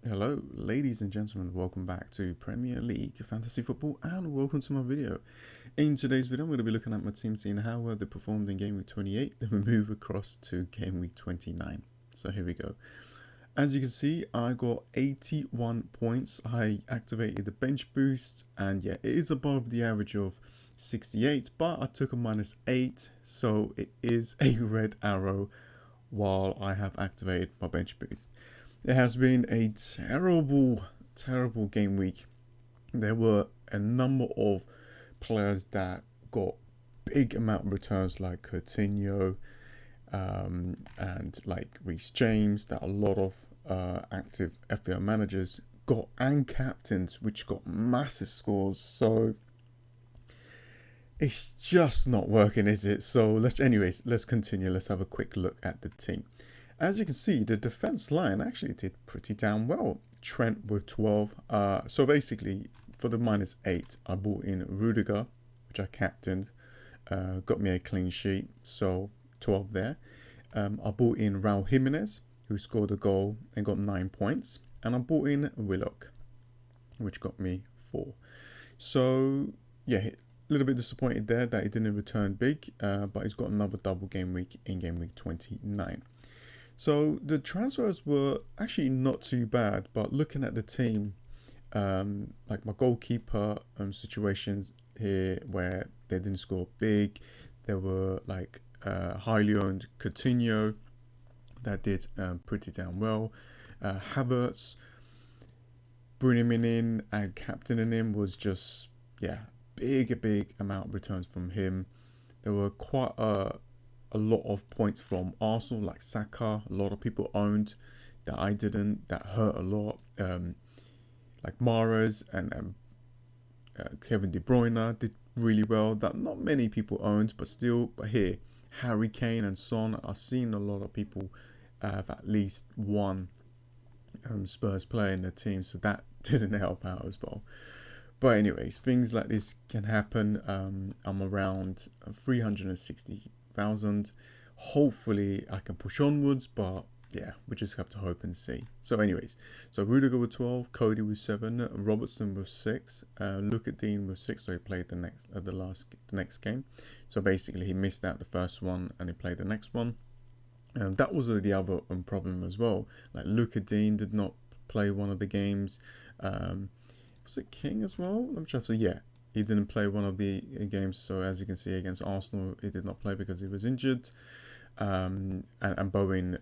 Hello, ladies and gentlemen, welcome back to Premier League Fantasy Football and welcome to my video. In today's video, I'm going to be looking at my team, seeing how well they performed in Game Week 28, then we move across to Game Week 29. So here we go. As you can see, I got 81 points. I activated the bench boost, and yeah, it is above the average of 68, but I took a -8, so it is a red arrow while I have activated my bench boost. It has been a terrible game week. There were a number of players that got big amount of returns, like Coutinho and like Reece James, that a lot of active FPL managers got, and captains, which got massive scores. So it's just not working, is it? So let's continue. Let's have a quick look at the team. As you can see, the defense line actually did pretty damn well. Trent with 12. So basically, for the -8, I bought in Rudiger, which I captained. Got me a clean sheet, so 12 there. I bought in Raul Jimenez, who scored a goal and got 9 points. And I bought in Willock, which got me 4. So, yeah, a little bit disappointed there that he didn't return big, but he's got another double game week in game week 29. So the transfers were actually not too bad, but looking at the team, like my goalkeeper situations here where they didn't score big, there were like highly owned Coutinho that did pretty damn well. Havertz, bringing him in and captaining him was just, yeah, big amount of returns from him. There were quite a lot of points from Arsenal, like Saka. A lot of people owned that I didn't. That hurt a lot. Like Mahrez and Kevin De Bruyne did really well. That not many people owned, but still. But here, Harry Kane and Son. I've seen a lot of people have at least one Spurs player in their team, so that didn't help out as well. But anyways, things like this can happen. I'm around 360,000. Hopefully I can push onwards, but yeah, we just have to hope and see. So anyways, so Rudiger with 12, Cody with 7, Robertson with 6, Luca Dean with 6, so he played the next game. So basically he missed out the first one and he played the next one. That was the other problem as well. Like Luca Dean did not play one of the games. Was it King as well? Let me check. So yeah, he didn't play one of the games. So as you can see against Arsenal, he did not play because he was injured. And Bowen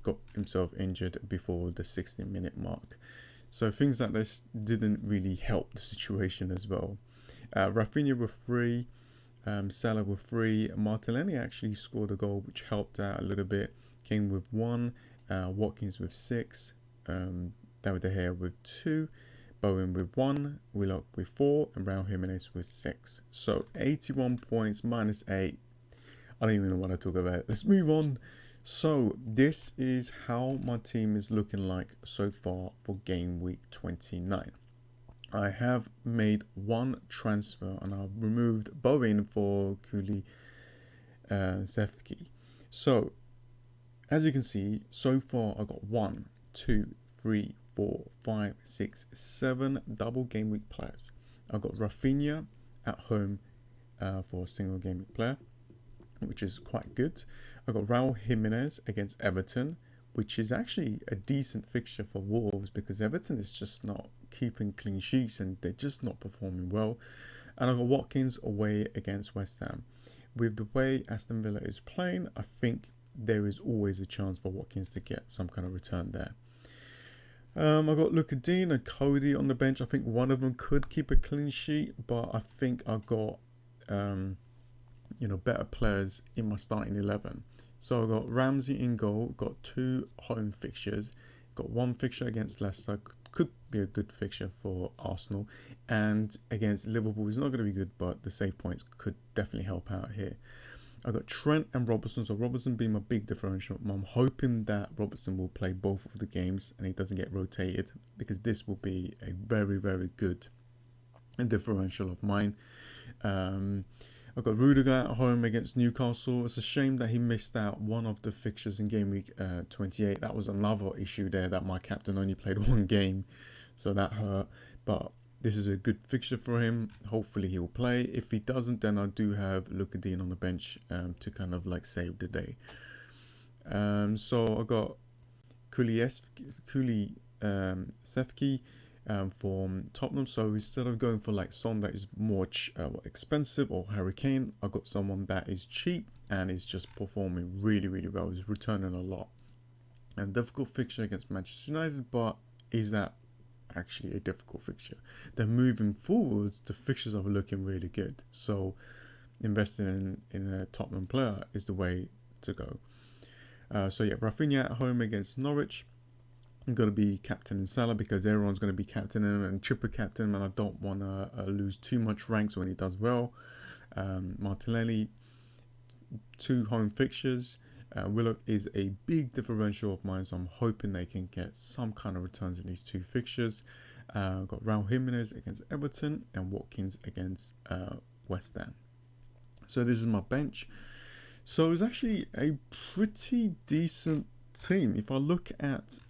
got himself injured before the 60-minute mark. So things like this didn't really help the situation as well. Rafinha with 3, Salah with 3. Martinelli actually scored a goal, which helped out a little bit. King with 1, Watkins with 6, David De Gea with 2. Bowen with 1, Willock with 4, and Raul Jimenez with 6. So 81 points, -8. I don't even know what I talk about. Let's move on. So this is how my team is looking like so far for game week 29. I have made one transfer and I've removed Bowen for Kuli Zefki. So as you can see, so far I got 1, 2, 3, 4, 5, 6, 7 double game week players. I've got Rafinha at home for a single game week player, which is quite good. I've got Raul Jimenez against Everton, which is actually a decent fixture for Wolves because Everton is just not keeping clean sheets and they're just not performing well. And I've got Watkins away against West Ham. With the way Aston Villa is playing, I think there is always a chance for Watkins to get some kind of return there. I've got Luca Dean and Cody on the bench. I think one of them could keep a clean sheet, but I think I've got better players in my starting 11. So I've got Ramsey in goal, got 2 home fixtures, got 1 fixture against Leicester, could be a good fixture for Arsenal, and against Liverpool is not going to be good, but the save points could definitely help out here. I've got Trent and Robertson, so Robertson being my big differential. I'm hoping that Robertson will play both of the games and he doesn't get rotated because this will be a very good differential of mine. I've got Rudiger at home against Newcastle. It's a shame that he missed out one of the fixtures in game week 28. That was another issue there, that my captain only played one game, so that hurt. But this is a good fixture for him. Hopefully he'll play. If he doesn't, then I do have Lukadine on the bench to kind of like save the day. So I got Kulisevsky from Tottenham. So instead of going for like someone that is more expensive or Harry Kane, I got someone that is cheap and is just performing really, really well. He's returning a lot. And difficult fixture against Manchester United, but is that actually a difficult fixture? Then moving forwards, the fixtures are looking really good. So investing in a Tottenham player is the way to go. So yeah, Rafinha at home against Norwich. I'm going to be captaining Salah because everyone's going to be captaining him and triple captain, and I don't want to lose too much ranks when he does well. Martinelli, 2 home fixtures. Willock is a big differential of mine, so I'm hoping they can get some kind of returns in these 2 fixtures. I've got Raul Jimenez against Everton and Watkins against West Ham. So this is my bench. So it's actually a pretty decent team. If I look at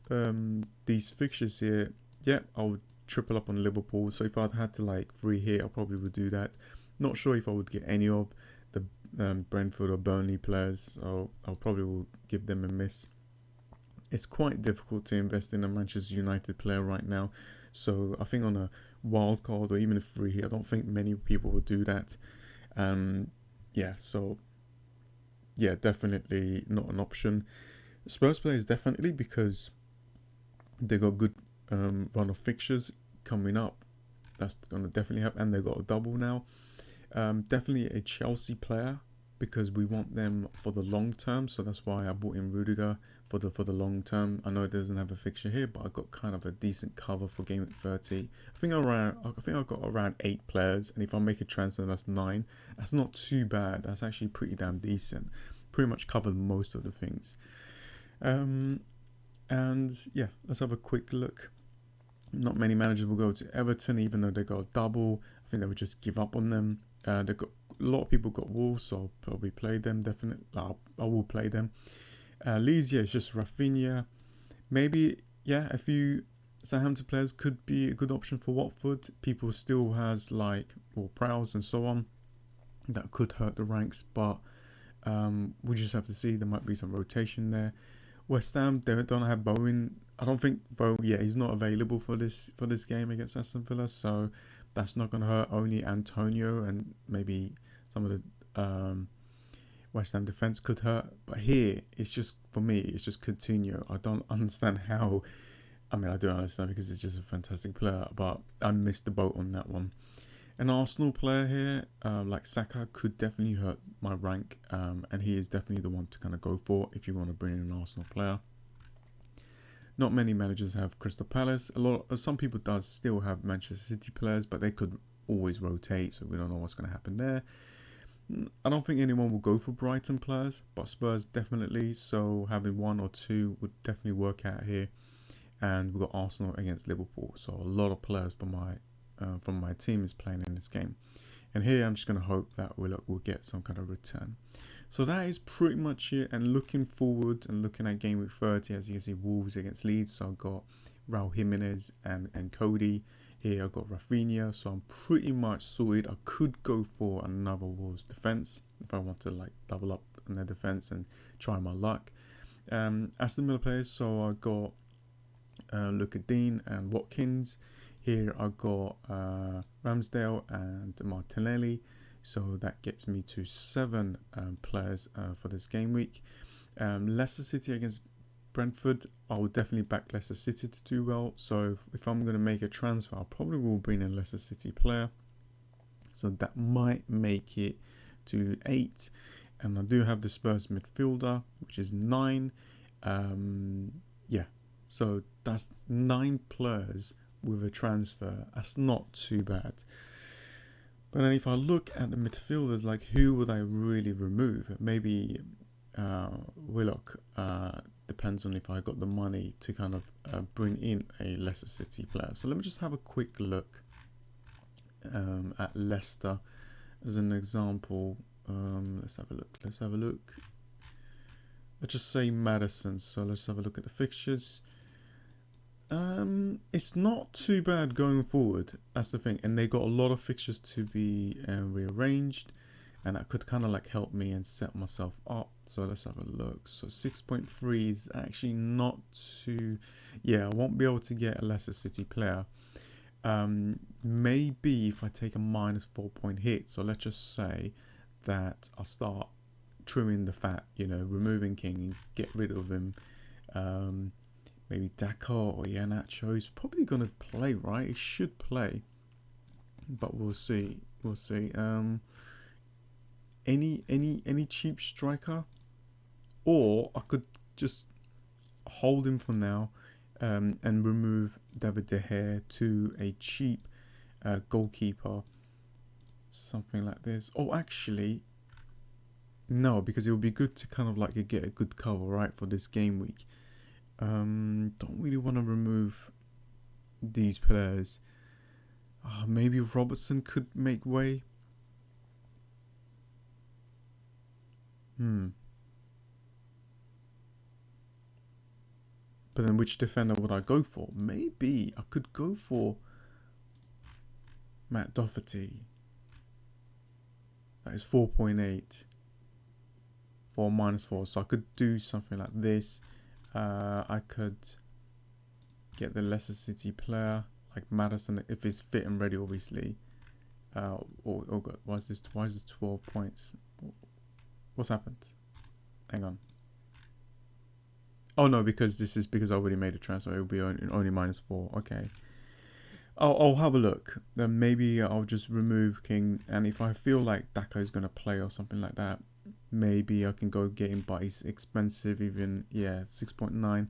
these fixtures here, yeah, I would triple up on Liverpool. So if I had to like 3 here, I probably would do that. Not sure if I would get any of the Brentford or Burnley players, so I'll probably will give them a miss. It's quite difficult to invest in a Manchester United player right now. So I think on a wild card or even a 3 here, I don't think many people would do that. Yeah, so yeah, definitely not an option. Spurs players definitely, because they got good run of fixtures coming up. That's going to definitely help, and they got a double now. Definitely a Chelsea player because we want them for the long term. So that's why I bought in Rudiger for the long term. I know it doesn't have a fixture here, but I got kind of a decent cover for game week 30. I think I got around 8 players, and if I make a transfer, that's 9. That's not too bad. That's actually pretty damn decent. Pretty much covered most of the things. And yeah, let's have a quick look. Not many managers will go to Everton, even though they got a double. I think they would just give up on them. They got a lot of people got Wolves, so I'll probably play them. Definitely, I will play them. Leeds, yeah, it's just Rafinha. Maybe, yeah, a few Southampton players could be a good option for Watford. People still has like Prowse and so on that could hurt the ranks, but we just have to see. There might be some rotation there. West Ham, they don't have Bowen. I don't think Bowen. Yeah, he's not available for this game against Aston Villa, so that's not going to hurt. Only Antonio and maybe some of the West Ham defense could hurt. But here, it's just, for me, it's just Coutinho. I don't understand how. I mean, I do understand because it's just a fantastic player, but I missed the boat on that one. An Arsenal player here, like Saka, could definitely hurt my rank, and he is definitely the one to kind of go for if you want to bring in an Arsenal player. Not many managers have Crystal Palace. Some people does still have Manchester City players, but they could always rotate, so we don't know what's going to happen there. I don't think anyone will go for Brighton players, but Spurs definitely. So having 1 or 2 would definitely work out here. And we've got Arsenal against Liverpool, so a lot of players from my team is playing in this game. And here I'm just going to hope that we'll get some kind of return. So that is pretty much it. And looking forward and looking at game week 30, as you can see, Wolves against Leeds. So I've got Raul Jimenez and Cody. Here I've got Rafinha. So I'm pretty much sorted. I could go for another Wolves defense if I want to like double up on their defense and try my luck. Aston Villa players. So I got Lukadine and Watkins. Here I got Ramsdale and Martinelli. So that gets me to 7 players for this game week. Leicester City against Brentford. I will definitely back Leicester City to do well. So if I'm going to make a transfer, I probably will bring in a Leicester City player. So that might make it to 8. And I do have the Spurs midfielder, which is 9. Yeah, so that's 9 players with a transfer. That's not too bad. But then if I look at the midfielders, like who would I really remove? Maybe Willock. Depends on if I got the money to kind of bring in a Leicester City player. So let me just have a quick look at Leicester as an example, let's have a look. Let's have a look. Let's just say Madison. So let's have a look at the fixtures. It's not too bad going forward. That's the thing, and they got a lot of fixtures to be rearranged, and that could kind of like help me and set myself up. So let's have a look. So 6.3 is actually not too. Yeah, I won't be able to get a Leicester City player. Maybe if I take a -4 point hit. So let's just say that I'll start trimming the fat. You know, removing King and get rid of him. Maybe Dakar or Iheanacho. He's probably gonna play, right? He should play, but we'll see. We'll see. Any cheap striker, or I could just hold him for now, and remove David De Gea to a cheap goalkeeper, something like this. Oh, actually, no, because it would be good to kind of like get a good cover, right, for this game week. Don't really want to remove these players. Maybe Robertson could make way. But then which defender would I go for? Maybe I could go for Matt Doherty. That is 4.8 for -4. So I could do something like this. I could get the Leicester City player like Madison if he's fit and ready, obviously. Oh god, why is this 12 points? What's happened? Hang on. Oh no, because I already made a transfer. It'll be only -4. Okay. I'll have a look. Then maybe I'll just remove King, and if I feel like Daka is gonna play or something like that, maybe I can go get him, but he's expensive. Even 6.9.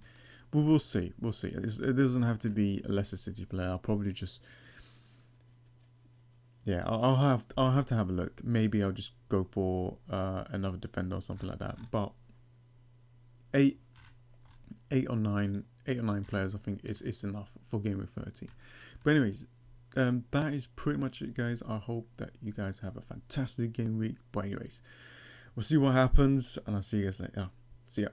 But we'll see. We'll see. It doesn't have to be a Leicester City player. I'll probably just I'll have to have a look. Maybe I'll just go for another defender or something like that. But eight or nine players, I think it's enough for game week 30. But anyways, that is pretty much it, guys. I hope that you guys have a fantastic game week. But anyways, we'll see what happens, and I'll see you guys later. See ya.